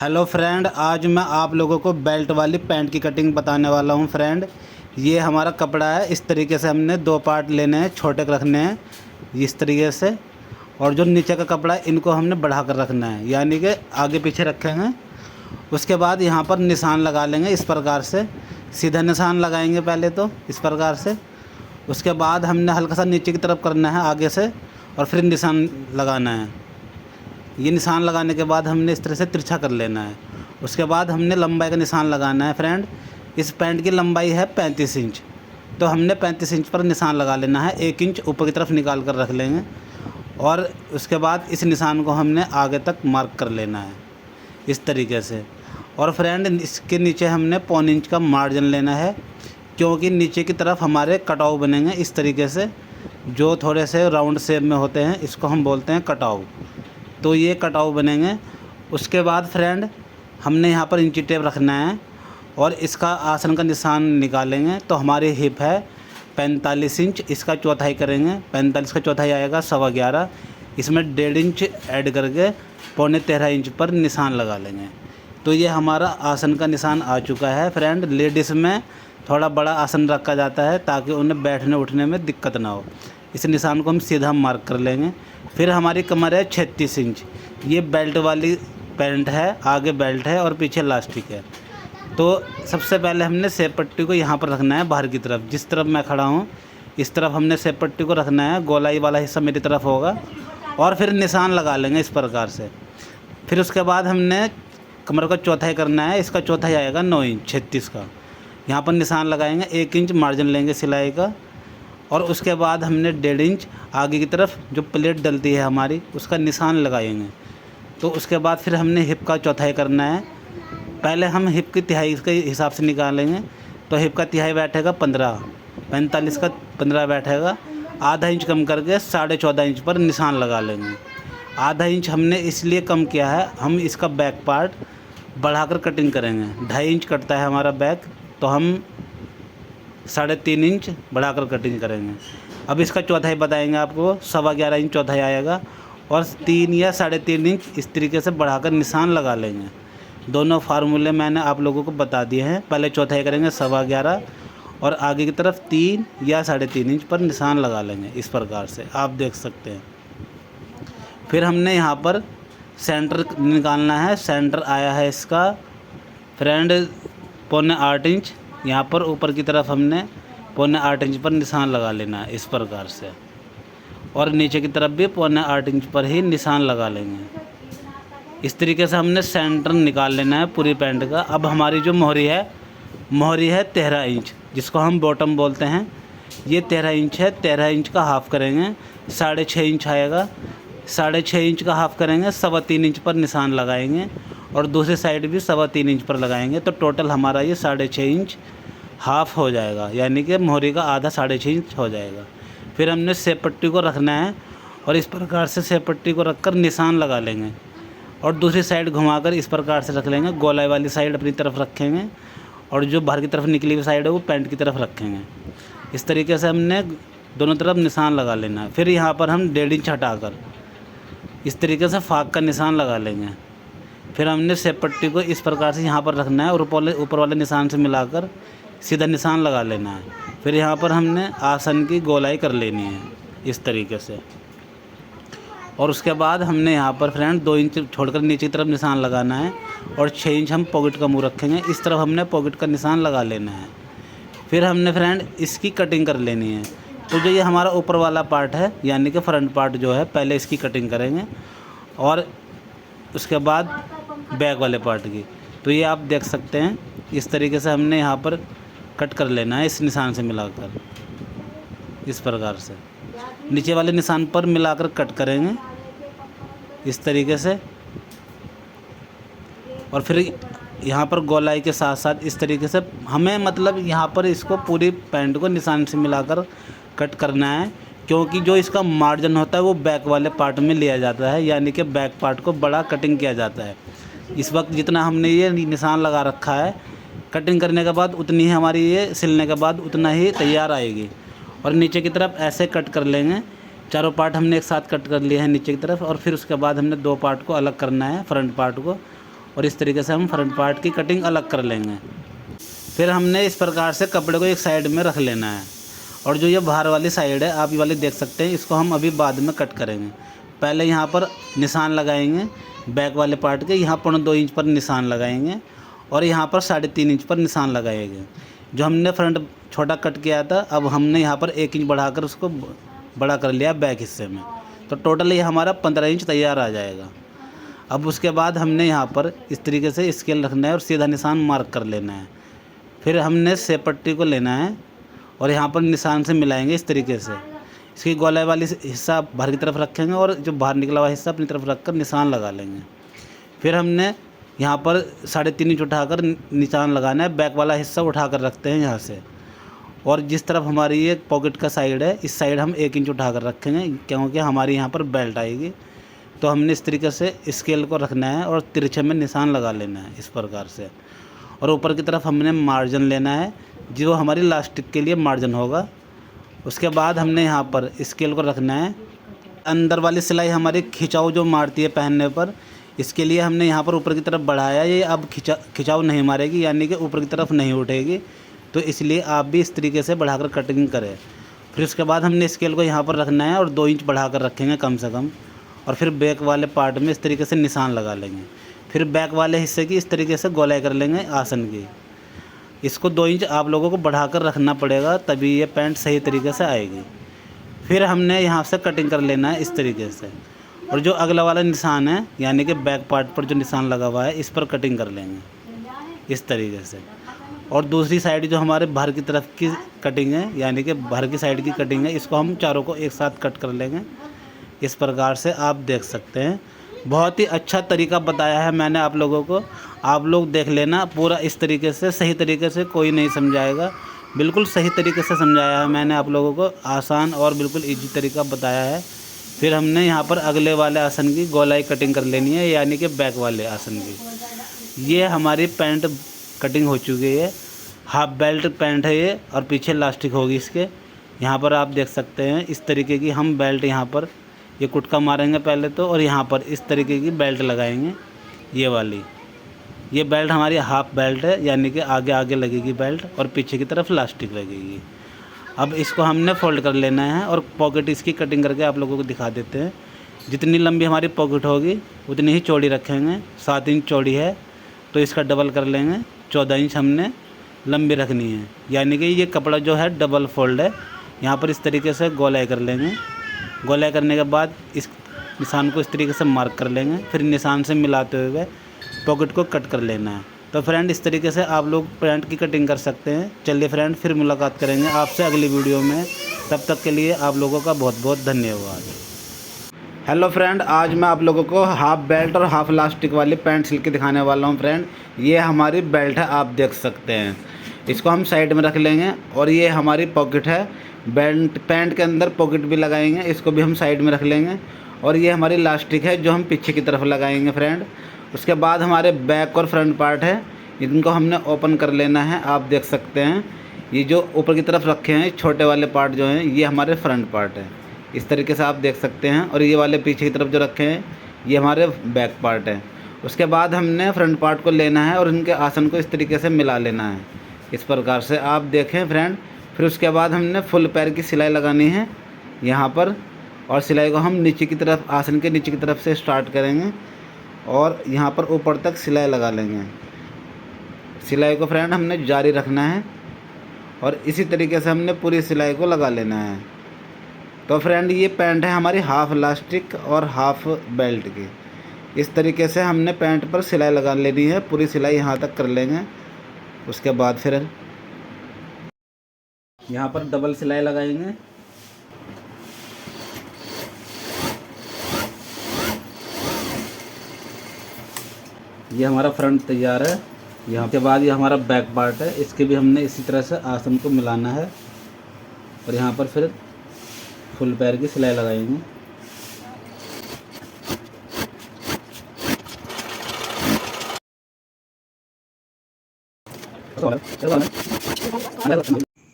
Hello friend, आज मैं आप लोगों को बेल्ट वाली पैंट की कटिंग बताने वाला हूं। फ्रेंड, ये हमारा कपड़ा है। इस तरीके से हमने दो पार्ट लेने हैं, छोटे रखने हैं इस तरीके से। और जो नीचे का कपड़ा है इनको हमने बढ़ा कर रखना है, यानी कि आगे पीछे रखेंगे। उसके बाद यहाँ पर निशान लगा लेंगे इस प्रकार से। सीधा निशान लगाएंगे पहले तो इस प्रकार से। उसके बाद हमने हल्का सा नीचे की तरफ करना है आगे से, और फिर निशान लगाना है। ये निशान लगाने के बाद हमने इस तरह से तिरछा कर लेना है। उसके बाद हमने लंबाई का निशान लगाना है। फ्रेंड, इस पैंट की लंबाई है 35 इंच, तो हमने 35 इंच पर निशान लगा लेना है। 1 इंच ऊपर की तरफ निकाल कर रख लेंगे, और उसके बाद इस निशान को हमने आगे तक मार्क कर लेना है इस तरीके से। और फ्रेंड, इसके नीचे हमने 1.25 इंच का मार्जिन लेना है, क्योंकि नीचे की तरफ हमारे कटाव बनेंगे इस तरीके से, जो थोड़े से राउंड शेप में होते हैं, इसको हम बोलते हैं कटाव। तो ये कटाव बनेंगे। उसके बाद फ्रेंड, हमने यहाँ पर इंची टेप रखना है, और इसका आसन का निशान निकालेंगे। तो हमारी हिप है 45 इंच, इसका चौथाई करेंगे। 45 का चौथाई आएगा 11.25। इसमें 1.5 इंच ऐड करके 13.25 इंच पर निशान लगा लेंगे। तो ये हमारा आसन का निशान आ चुका है। फ्रेंड, लेडीज़ में थोड़ा बड़ा आसन रखा जाता है ताकि उन्हें बैठने उठने में दिक्कत ना हो। इस निशान को हम सीधा मार्क कर लेंगे। फिर हमारी कमर है 36 इंच। ये बेल्ट वाली पैंट है, आगे बेल्ट है और पीछे लास्टिक है। तो सबसे पहले हमने सेप पट्टी को यहाँ पर रखना है बाहर की तरफ। जिस तरफ मैं खड़ा हूँ इस तरफ हमने सेप पट्टी को रखना है। गोलाई वाला हिस्सा मेरी तरफ होगा, और फिर निशान लगा लेंगे इस प्रकार से। फिर उसके बाद हमने कमर का चौथाई करना है। इसका चौथाई आएगा 9 इंच 36 का। यहाँ पर निशान लगाएंगे। 1 इंच मार्जिन लेंगे सिलाई का, और उसके बाद हमने 1.5 इंच आगे की तरफ जो प्लेट डलती है हमारी, उसका निशान लगाएंगे। तो उसके बाद फिर हमने हिप का चौथाई करना है। पहले हम हिप की तिहाई के हिसाब से निकालेंगे। तो हिप का तिहाई बैठेगा 15, 45 का 15 बैठेगा। आधा इंच कम करके 14.5 इंच पर निशान लगा लेंगे। आधा इंच हमने इसलिए कम किया है, हम इसका बैक पार्ट बढ़ाकर कटिंग करेंगे। 2.5 इंच कटता है हमारा बैक, तो हम 3.5 इंच बढ़ाकर कटिंग करेंगे। अब इसका चौथाई बताएंगे आपको। 11.25 इंच चौथाई आएगा, और 3 या 3.5 इंच इस तरीके से बढ़ाकर निशान लगा लेंगे। दोनों फार्मूले मैंने आप लोगों को बता दिए हैं। पहले चौथाई करेंगे 11.25, और आगे की तरफ 3 या 3.5 इंच पर निशान लगा लेंगे इस प्रकार से, आप देख सकते हैं। फिर हमने यहाँ पर सेंटर निकालना है। सेंटर आया है इसका फ्रेंड 7.25 इंच। यहाँ पर ऊपर की तरफ हमने 7.25 इंच पर निशान लगा लेना है इस प्रकार से, और नीचे की तरफ भी 7.25 इंच पर ही निशान लगा लेंगे। इस तरीके से हमने सेंटर निकाल लेना है पूरी पैंट का। अब हमारी जो मोहरी है 13 इंच, जिसको हम बॉटम बोलते हैं। ये 13 इंच है। 13 इंच का हाफ़ करेंगे, 6.5 इंच आएगा। 6.5 इंच का हाफ़ करेंगे, 3.25 इंच पर निशान लगाएंगे, और दूसरी साइड भी 3.25 इंच पर लगाएंगे। तो टोटल हमारा ये 6.5 इंच हाफ़ हो जाएगा, यानी कि मोहरी का आधा 6.5 इंच हो जाएगा। फिर हमने सेप पट्टी को रखना है, और इस प्रकार से सेप पट्टी को रखकर निशान लगा लेंगे, और दूसरी साइड घुमाकर इस प्रकार से रख लेंगे। गोलाई वाली साइड अपनी तरफ रखेंगे, और जो बाहर की तरफ निकली हुई साइड है वो पैंट की तरफ रखेंगे। इस तरीके से हमने दोनों तरफ निशान लगा लेना है। फिर यहाँ पर हम 1.5 इंच हटाकर इस तरीके से फाक का निशान लगा लेंगे। फिर हमने सेप पट्टी को इस प्रकार से यहाँ पर रखना है, और ऊपर वाले निशान से मिलाकर सीधा निशान लगा लेना है। फिर यहाँ पर हमने आसन की गोलाई कर लेनी है इस तरीके से। और उसके बाद हमने यहाँ पर फ्रेंड 2 इंच छोड़कर नीचे की तरफ निशान लगाना है, और 6 इंच हम पॉकेट का मुँह रखेंगे। इस तरफ हमने पॉकेट का निशान लगा लेना है। फिर हमने फ्रेंड इसकी कटिंग कर लेनी है। तो जो ये हमारा ऊपर वाला पार्ट है, यानी कि फ्रंट पार्ट जो है, पहले इसकी कटिंग करेंगे, और उसके बाद बैक वाले पार्ट की। तो ये आप देख सकते हैं, इस तरीके से हमने यहाँ पर कट कर लेना है इस निशान से मिलाकर इस प्रकार से। नीचे वाले निशान पर मिलाकर कट करेंगे इस तरीके से, और फिर यहाँ पर गोलाई के साथ साथ इस तरीके से हमें मतलब यहाँ पर इसको पूरी पैंट को निशान से मिलाकर कट करना है, क्योंकि जो इसका मार्जिन होता है वो बैक वाले पार्ट में लिया जाता है, यानी कि बैक पार्ट को बड़ा कटिंग किया जाता है। इस वक्त जितना हमने ये निशान लगा रखा है, कटिंग करने के बाद उतनी ही हमारी ये सिलने के बाद उतना ही तैयार आएगी। और नीचे की तरफ ऐसे कट कर लेंगे। चारों पार्ट हमने एक साथ कट कर लिए हैं नीचे की तरफ, और फिर उसके बाद हमने 2 पार्ट को अलग करना है, फ्रंट पार्ट को, और इस तरीके से हम फ्रंट पार्ट की कटिंग अलग कर लेंगे। फिर हमने इस प्रकार से कपड़े को एक साइड में रख लेना है। और जो ये बाहर वाली साइड है आप ये वाली देख सकते हैं, इसको हम अभी बाद में कट करेंगे। पहले यहाँ पर निशान लगाएंगे बैक वाले पार्ट के, यहाँ 2.25 इंच पर निशान लगाएंगे और यहाँ पर 3.5 इंच पर निशान लगाएंगे। जो हमने फ्रंट छोटा कट किया था, अब हमने यहाँ पर 1 इंच बढ़ाकर उसको बड़ा कर लिया बैक हिस्से में, तो टोटल ये हमारा 15 इंच तैयार आ जाएगा। अब उसके बाद हमने यहाँ पर इस तरीके से स्केल रखना है और सीधा निशान मार्क कर लेना है। फिर हमने सेप पट्टी को लेना है और यहाँ पर निशान से मिलाएंगे इस तरीके से। इसकी गोलाई वाली हिस्सा बाहर की तरफ रखेंगे और जो बाहर निकला हुआ हिस्सा अपनी तरफ रखकर निशान लगा लेंगे। फिर हमने यहाँ पर 3.5 इंच उठाकर निशान लगाना है, बैक वाला हिस्सा उठाकर रखते हैं यहाँ से। और जिस तरफ हमारी ये पॉकेट का साइड है, इस साइड हम 1 इंच उठाकर रखेंगे क्योंकि हमारी यहाँ पर बेल्ट आएगी। तो हमने इस तरीके से स्केल को रखना है और तिरछे में निशान लगा लेना है इस प्रकार से। और ऊपर की तरफ हमने मार्जिन लेना है जो हमारी लास्टिक के लिए मार्जिन होगा। उसके बाद हमने यहाँ पर स्केल को रखना है। अंदर वाली सिलाई हमारी खिंचाव जो मारती है पहनने पर, इसके लिए हमने यहाँ पर ऊपर की तरफ बढ़ाया। ये अब खिंचाव नहीं मारेगी, यानी कि ऊपर की तरफ नहीं उठेगी, तो इसलिए आप भी इस तरीके से बढ़ाकर कटिंग करें। फिर उसके बाद हमने स्केल को यहाँ पर रखना है और 2 इंच बढ़ाकर रखेंगे कम से कम। और फिर बैक वाले पार्ट में इस तरीके से निशान लगा लेंगे। फिर बैक वाले हिस्से की इस तरीके से गोलाई कर लेंगे आसन की। इसको 2 इंच आप लोगों को बढ़ाकर रखना पड़ेगा, तभी ये पैंट सही तरीके से आएगी। फिर हमने यहाँ से कटिंग कर लेना है इस तरीके से। और जो अगला वाला निशान है, यानी कि बैक पार्ट पर जो निशान लगा हुआ है, इस पर कटिंग कर लेंगे इस तरीके से। और दूसरी साइड जो हमारे बाहर की तरफ की कटिंग है, यानी कि बाहर की साइड की कटिंग है, इसको हम चारों को एक साथ कट कर लेंगे इस प्रकार से। आप देख सकते हैं बहुत ही अच्छा तरीका बताया है मैंने आप लोगों को। आप लोग देख लेना पूरा इस तरीके से, सही तरीके से कोई नहीं समझाएगा, बिल्कुल सही तरीके से समझाया है मैंने आप लोगों को। आसान और बिल्कुल ईजी तरीका बताया है। फिर हमने यहाँ पर अगले वाले आसन की गोलाई कटिंग कर लेनी है, यानी कि बैक वाले आसन की। ये हमारी पैंट कटिंग हो चुकी है। हाफ बेल्ट पैंट है ये और पीछे लास्टिक होगी इसके। यहाँ पर आप देख सकते हैं इस तरीके की हम बेल्ट यहाँ पर ये कुटका मारेंगे पहले तो, और यहाँ पर इस तरीके की बेल्ट लगाएंगे ये वाली। ये बेल्ट हमारी हाफ बेल्ट है, यानी कि आगे आगे लगेगी बेल्ट और पीछे की तरफ लास्टिक लगेगी। अब इसको हमने फोल्ड कर लेना है और पॉकेट इसकी कटिंग करके आप लोगों को दिखा देते हैं। जितनी लंबी हमारी पॉकेट होगी उतनी ही चौड़ी रखेंगे। 7 इंच चौड़ी है तो इसका डबल कर लेंगे, 14 इंच हमने लंबी रखनी है। यानी कि ये कपड़ा जो है डबल फोल्ड है। यहाँ पर इस तरीके से गोलाई कर लेंगे। गोलाई करने के बाद इस निशान को इस तरीके से मार्क कर लेंगे। फिर निशान से मिलाते हुए पॉकेट को कट कर लेना है। तो फ्रेंड इस तरीके से आप लोग पैंट की कटिंग कर सकते हैं। चलिए फ्रेंड, फिर मुलाकात करेंगे आपसे अगली वीडियो में। तब तक के लिए आप लोगों का बहुत बहुत धन्यवाद। हेलो फ्रेंड, आज मैं आप लोगों को हाफ बेल्ट और हाफ लास्टिक वाली पैंट सिल के दिखाने वाला हूं। फ्रेंड ये हमारी बेल्ट है, आप देख सकते हैं। इसको हम साइड में रख लेंगे और ये हमारी पॉकेट है। बेल्ट पैंट के अंदर पॉकेट भी लगाएंगे, इसको भी हम साइड में रख लेंगे। और ये हमारी लास्टिक है जो हम पीछे की तरफ लगाएंगे फ्रेंड। उसके बाद हमारे बैक और फ्रंट पार्ट है, इनको हमने ओपन कर लेना है। आप देख सकते हैं ये जो ऊपर की तरफ रखे हैं छोटे वाले पार्ट जो हैं ये हमारे फ्रंट पार्ट है, इस तरीके से आप देख सकते हैं। और ये वाले पीछे की तरफ जो रखे हैं ये हमारे बैक पार्ट है। उसके बाद हमने फ्रंट पार्ट को लेना है और इनके आसन को इस तरीके से मिला लेना है इस प्रकार से, आप देखें फ्रेंड। फिर उसके बाद हमने फुल पैर की सिलाई लगानी है यहाँ पर, और सिलाई को हम नीचे की तरफ, आसन के नीचे की तरफ से स्टार्ट करेंगे और यहाँ पर ऊपर तक सिलाई लगा लेंगे। सिलाई को फ्रेंड हमने जारी रखना है और इसी तरीके से हमने पूरी सिलाई को लगा लेना है। तो फ्रेंड ये पैंट है हमारी हाफ लास्टिक और हाफ बेल्ट की। इस तरीके से हमने पैंट पर सिलाई लगा लेनी है, पूरी सिलाई यहाँ तक कर लेंगे। उसके बाद फिर यहाँ पर डबल सिलाई लगाएंगे। ये हमारा फ्रंट तैयार है। यहाँ के बाद ये हमारा बैक पार्ट है, इसके भी हमने इसी तरह से आसन को मिलाना है और यहाँ पर फिर फुल पैर की सिलाई लगाएंगे।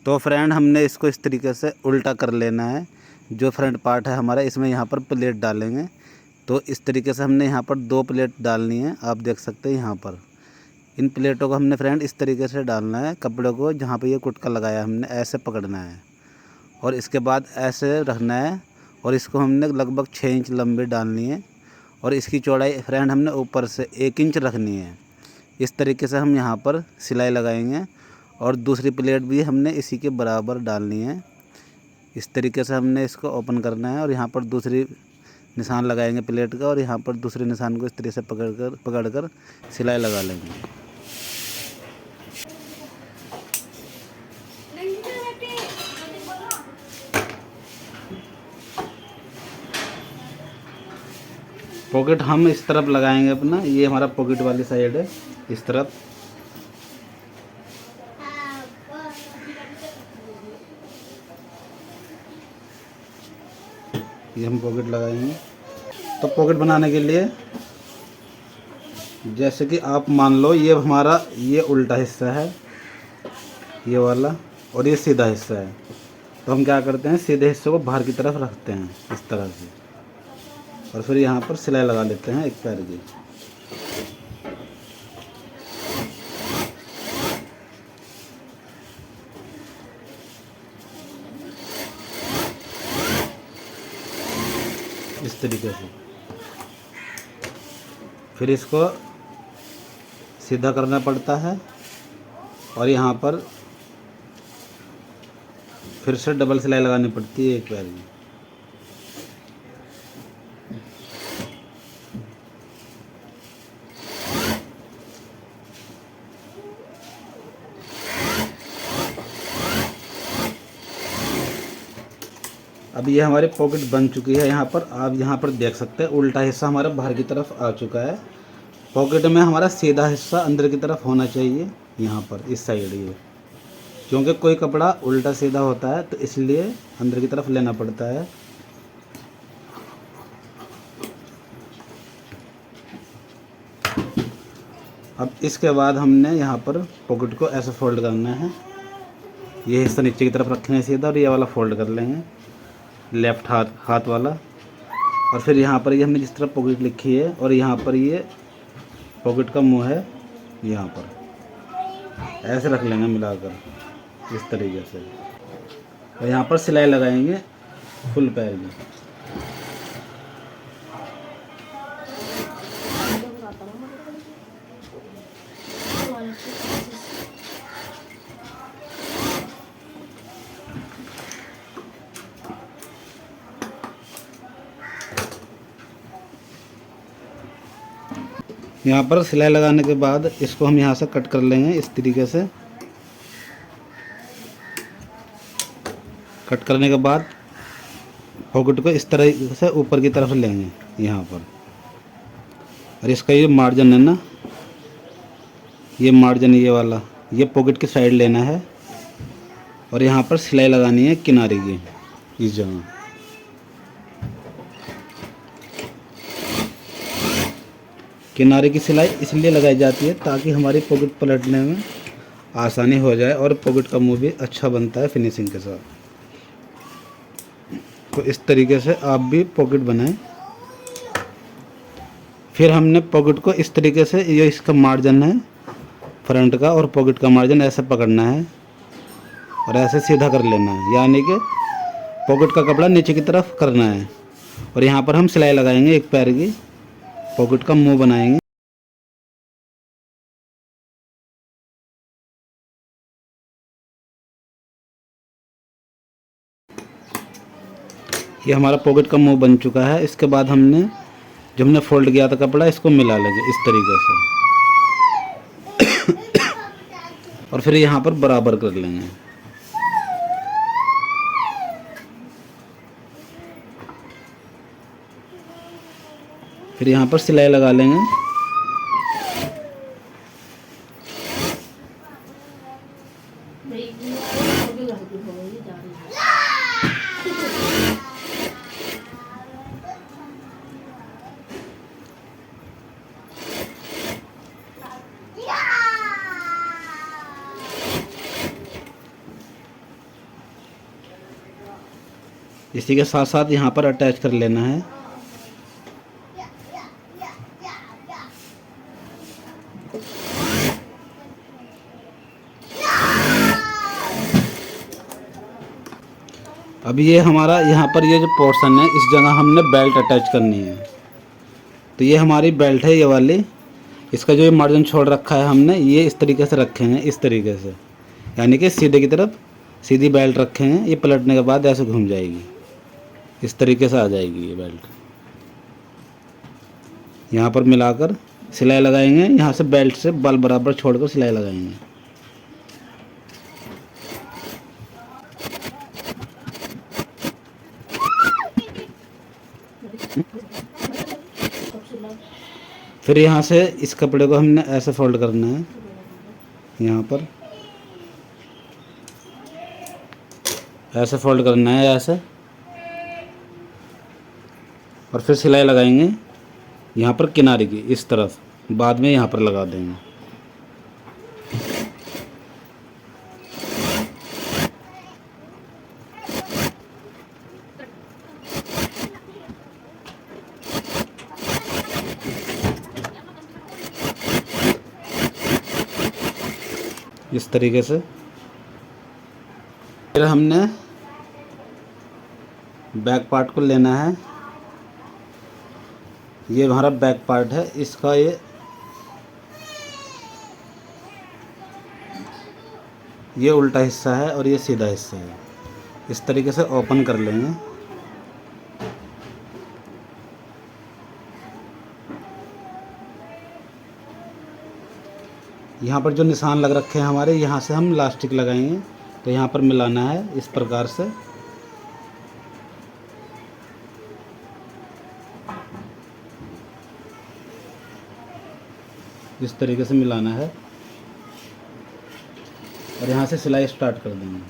तो फ्रेंड हमने इसको इस तरीके से उल्टा कर लेना है। जो फ्रंट पार्ट है हमारा, इसमें यहाँ पर प्लेट डालेंगे। तो इस तरीके से हमने यहाँ पर 2 प्लेट डालनी है। आप देख सकते हैं यहाँ पर इन प्लेटों को हमने फ्रेंड इस तरीके से डालना है। कपड़े को जहाँ पे ये कुटका लगाया हमने ऐसे पकड़ना है और इसके बाद ऐसे रखना है और इसको हमने लगभग 6 इंच लंबी डालनी है और इसकी चौड़ाई फ्रेंड हमने ऊपर से 1 इंच रखनी है। इस तरीके से हम यहाँ पर सिलाई लगाएंगे और दूसरी प्लेट भी हमने इसी के बराबर डालनी है। इस तरीके से हमने इसको ओपन करना है और यहाँ पर दूसरी निशान लगाएंगे प्लेट का और यहाँ पर दूसरे निशान को इस तरीके से पकड़कर सिलाई लगा लेंगे। पॉकेट हम इस तरफ लगाएंगे अपना, ये हमारा पॉकेट वाली साइड है इस तरफ। ये हम पॉकेट लगाएंगे। तो पॉकेट बनाने के लिए जैसे कि आप मान लो ये हमारा ये उल्टा हिस्सा है ये वाला और ये सीधा हिस्सा है, तो हम क्या करते हैं सीधे हिस्से को बाहर की तरफ रखते हैं इस तरह से और फिर यहाँ पर सिलाई लगा लेते हैं एक पैर की। इस तरीके से फिर इसको सीधा करना पड़ता है और यहाँ पर फिर से डबल सिलाई लगानी पड़ती है एक पैर की। अब ये हमारी पॉकेट बन चुकी है। यहाँ पर आप यहाँ पर देख सकते हैं उल्टा हिस्सा हमारा बाहर की तरफ आ चुका है। पॉकेट में हमारा सीधा हिस्सा अंदर की तरफ होना चाहिए यहाँ पर इस साइड ये, क्योंकि कोई कपड़ा उल्टा सीधा होता है तो इसलिए अंदर की तरफ लेना पड़ता है। अब इसके बाद हमने यहाँ पर पॉकेट को ऐसे फोल्ड करना है। ये हिस्सा नीचे की तरफ रखेंगे सीधा और ये वाला फोल्ड कर लेंगे लेफ्ट हाथ वाला। और फिर यहाँ पर ये हमने जिस तरह पॉकेट लिखी है और यहाँ पर ये पॉकेट का मुंह है, यहाँ पर ऐसे रख लेंगे मिलाकर इस तरीके से और यहाँ पर सिलाई लगाएंगे फुल पैर की। यहाँ पर सिलाई लगाने के बाद इसको हम यहाँ से कट कर लेंगे इस तरीके से। कट करने के बाद पॉकेट को इस तरह से ऊपर की तरफ लेंगे यहाँ पर और इसका ये मार्जिन है ना, ये मार्जिन ये वाला ये पॉकेट की साइड लेना है और यहाँ पर सिलाई लगानी है किनारे की इस जगह। किनारे की सिलाई इसलिए लगाई जाती है ताकि हमारी पॉकेट पलटने में आसानी हो जाए और पॉकेट का मुंह भी अच्छा बनता है फिनिशिंग के साथ। तो इस तरीके से आप भी पॉकेट बनाएं। फिर हमने पॉकेट को इस तरीके से, ये इसका मार्जिन है फ्रंट का और पॉकेट का मार्जिन ऐसे पकड़ना है और ऐसे सीधा कर लेना है, यानी कि पॉकेट का कपड़ा नीचे की तरफ करना है और यहाँ पर हम सिलाई लगाएंगे एक पैर की, पॉकेट का मुंह बनाएंगे। ये हमारा पॉकेट का मुंह बन चुका है। इसके बाद जो हमने फोल्ड किया था कपड़ा इसको मिला लेंगे इस तरीके से और फिर यहाँ पर बराबर कर लेंगे। फिर यहाँ पर सिलाई लगा लेंगे। इसी के साथ साथ यहाँ पर अटैच कर लेना है। अब ये हमारा यहाँ पर ये जो पोर्शन है इस जगह हमने बेल्ट अटैच करनी है। तो ये हमारी बेल्ट है ये वाली। इसका जो ये मार्जिन छोड़ रखा है हमने, ये इस तरीके से रखे हैं, इस तरीके से, यानी कि सीधे की तरफ सीधी बेल्ट रखे हैं। ये पलटने के बाद ऐसे घूम जाएगी, इस तरीके से आ जाएगी ये बेल्ट। यहाँ पर मिलाकर सिलाई लगाएंगे, यहाँ से बेल्ट से बल बराबर छोड़कर सिलाई लगाएंगे। फिर यहाँ से इस कपड़े को हमने ऐसे फोल्ड करना है, यहाँ पर ऐसे फोल्ड करना है ऐसे, और फिर सिलाई लगाएंगे यहाँ पर किनारे की इस तरफ, बाद में यहाँ पर लगा देंगे। इस तरीके से फिर हमने बैक पार्ट को लेना है। ये हमारा बैक पार्ट है, इसका ये उल्टा हिस्सा है और ये सीधा हिस्सा है। इस तरीके से ओपन कर लेंगे। यहाँ पर जो निशान लग रखे हैं हमारे, यहाँ से हम इलास्टिक लगाएंगे। तो यहाँ पर मिलाना है इस प्रकार से। इस तरीके से मिलाना है और यहाँ से सिलाई स्टार्ट कर देंगे।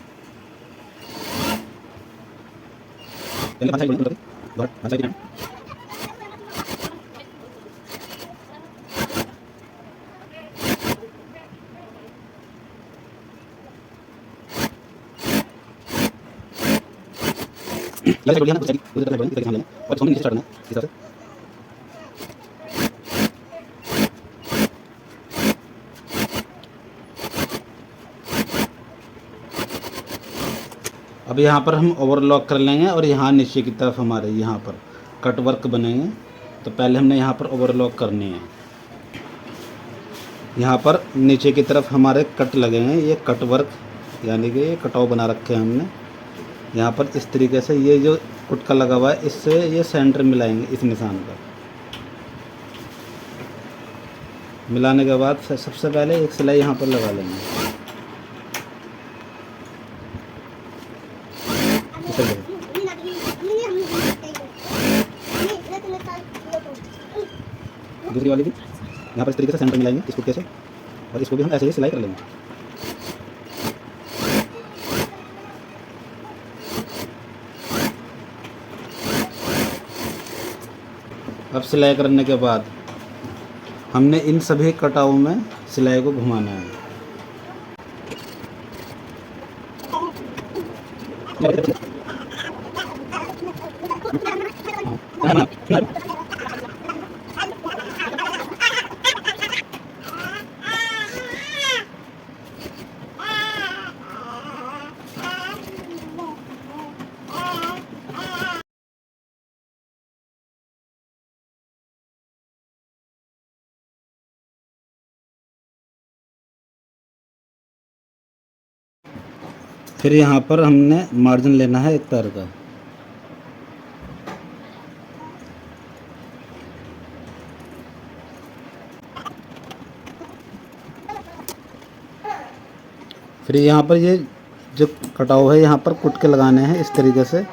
अब यहाँ पर हम ओवरलॉक कर लेंगे और यहाँ नीचे की तरफ हमारे यहाँ पर कट वर्क बनेंगे। तो पहले हमने यहाँ पर ओवरलॉक करनी है। यहाँ पर नीचे की तरफ हमारे कट लगेंगे, ये कट वर्क, यानी कि ये कटाव बना रखे हैं हमने। यहाँ पर इस तरीके से ये जो कुटका लगा हुआ है, इससे ये सेंटर मिलाएंगे इस निशान पर। मिलाने के बाद सबसे पहले एक सिलाई यहाँ पर लगा लेंगे। दूसरी वाली भी यहाँ पर इस तरीके से सेंटर मिलाएंगे इस कुटके से, और इसको भी हम ऐसे ही सिलाई कर लेंगे। अब सिलाई करने के बाद हमने इन सभी कटावों में सिलाई को घुमाना है। फिर यहाँ पर हमने मार्जिन लेना है एक तार का। फिर यहाँ पर ये जो कटाव है यहाँ पर कुट के लगाने हैं इस तरीके से,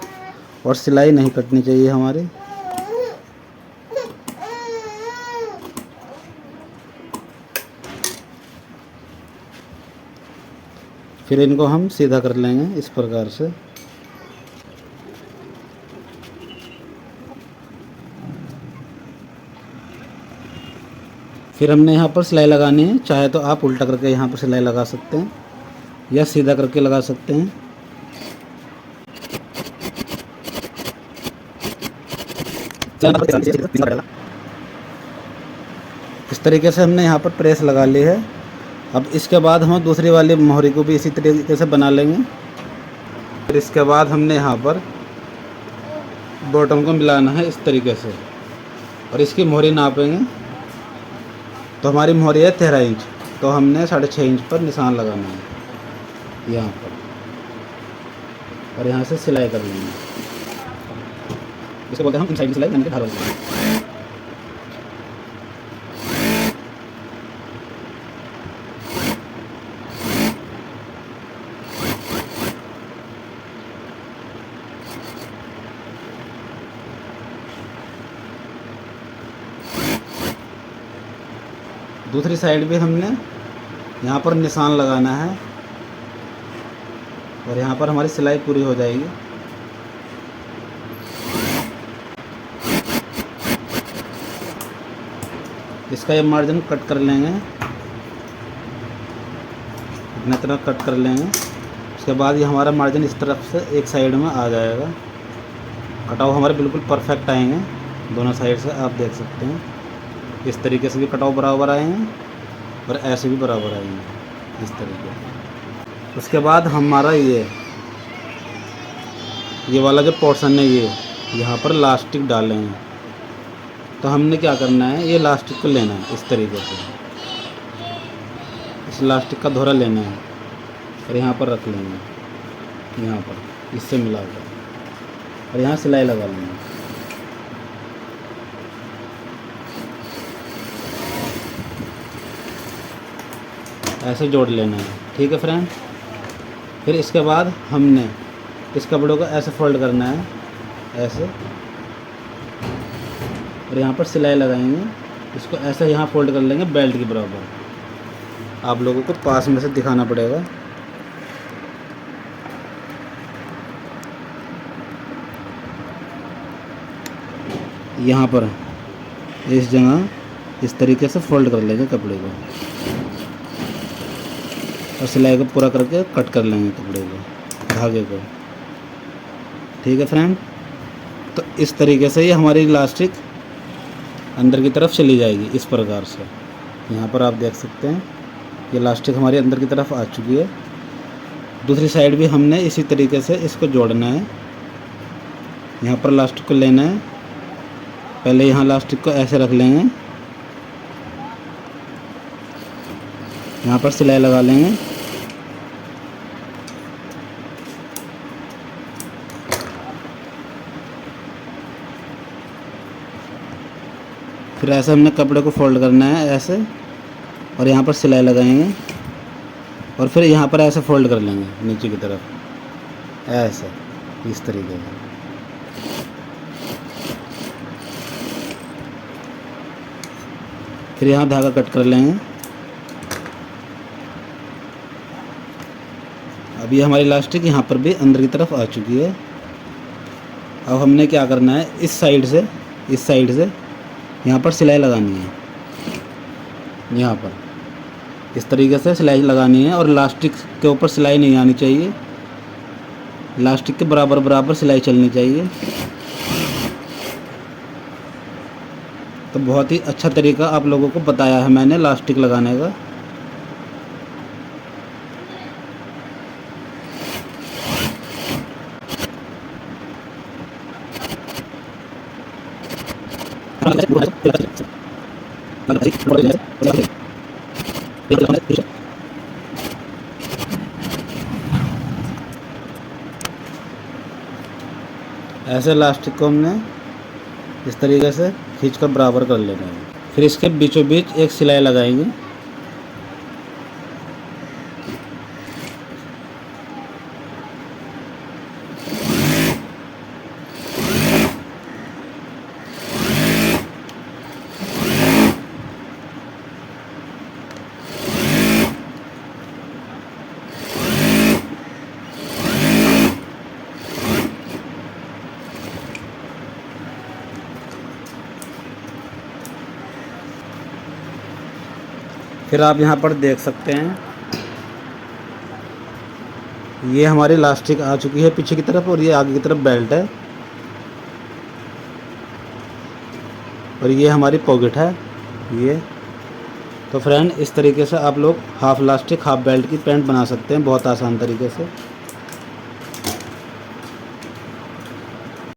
और सिलाई नहीं कटनी चाहिए हमारी। फिर इनको हम सीधा कर लेंगे इस प्रकार से। फिर हमने यहाँ पर सिलाई लगानी है, चाहे तो आप उल्टा करके यहाँ पर सिलाई लगा सकते हैं या सीधा करके लगा सकते हैं। इस तरीके से हमने यहाँ पर प्रेस लगा ली है। अब इसके बाद हम दूसरी वाली मोहरी को भी इसी तरीके से बना लेंगे। फिर इसके बाद हमने यहाँ पर बॉटम को मिलाना है इस तरीके से, और इसकी मोहरी नापेंगे। तो हमारी मोहरी है 13 इंच, तो हमने 6.5 इंच पर निशान लगाना है यहाँ पर, और यहाँ से सिलाई कर लेंगे। इसको बोलते हैं हम इनसाइड की सिलाई, यानी कि धार वाली सिलाई। दूसरी साइड भी हमने यहाँ पर निशान लगाना है, और यहाँ पर हमारी सिलाई पूरी हो जाएगी। इसका ये मार्जिन कट कर लेंगे, इतना तरह कट कर लेंगे। उसके बाद ये हमारा मार्जिन इस तरफ से एक साइड में आ जाएगा। कटाव हमारे बिल्कुल परफेक्ट आएंगे दोनों साइड से, आप देख सकते हैं। इस तरीके से भी कटाव बराबर आएंगे और ऐसे भी बराबर आएंगे इस तरीके से। उसके बाद हमारा ये वाला जो पोर्शन है, ये यहाँ पर लास्टिक डालेंगे। तो हमने क्या करना है, ये लास्टिक को लेना है इस तरीके से, इस लास्टिक का धोरा लेना है और यहाँ पर रख लेंगे, यहाँ पर इससे मिलाकर, और यहाँ सिलाई लगा लेंगे। ऐसे जोड़ लेना है, ठीक है फ्रेंड। फिर इसके बाद हमने इस कपड़े को ऐसे फोल्ड करना है, ऐसे, और यहाँ पर सिलाई लगाएंगे। इसको ऐसे यहाँ फोल्ड कर लेंगे बेल्ट के बराबर। आप लोगों को पास में से दिखाना पड़ेगा। यहाँ पर इस जगह इस तरीके से फोल्ड कर लेंगे कपड़े को, और सिलाई को पूरा करके कट कर लेंगे कपड़े को, धागे को, ठीक है फ्रेंड। तो इस तरीके से ये हमारी इलास्टिक अंदर की तरफ चली जाएगी इस प्रकार से। यहाँ पर आप देख सकते हैं ये इलास्टिक हमारी अंदर की तरफ आ चुकी है। दूसरी साइड भी हमने इसी तरीके से इसको जोड़ना है। यहाँ पर इलास्टिक को लेना है, पहले यहाँ इलास्टिक को ऐसे रख लेंगे, यहाँ पर सिलाई लगा लेंगे, फिर ऐसे हमने कपड़े को फोल्ड करना है ऐसे, और यहाँ पर सिलाई लगाएंगे, और फिर यहाँ पर ऐसे फोल्ड कर लेंगे नीचे की तरफ ऐसे, इस तरीके से। फिर यहाँ धागा कट कर लेंगे। अब ये हमारी इलास्टिक यहाँ पर भी अंदर की तरफ आ चुकी है। अब हमने क्या करना है, इस साइड से यहाँ पर सिलाई लगानी है, यहाँ पर इस तरीके से सिलाई लगानी है, और इलास्टिक के ऊपर सिलाई नहीं आनी चाहिए, इलास्टिक के बराबर बराबर सिलाई चलनी चाहिए। तो बहुत ही अच्छा तरीका आप लोगों को बताया है मैंने इलास्टिक लगाने का। ऐसे इलास्टिक को हमने इस तरीके से खींचकर बराबर कर लेना है। फिर इसके बीचों बीच एक सिलाई लगाएंगे। फिर आप यहाँ पर देख सकते हैं ये हमारी इलास्टिक आ चुकी है पीछे की तरफ, और ये आगे की तरफ बेल्ट है, और ये हमारी पॉकेट है ये। तो फ्रेंड इस तरीके से आप लोग हाफ इलास्टिक हाफ बेल्ट की पैंट बना सकते हैं बहुत आसान तरीके से।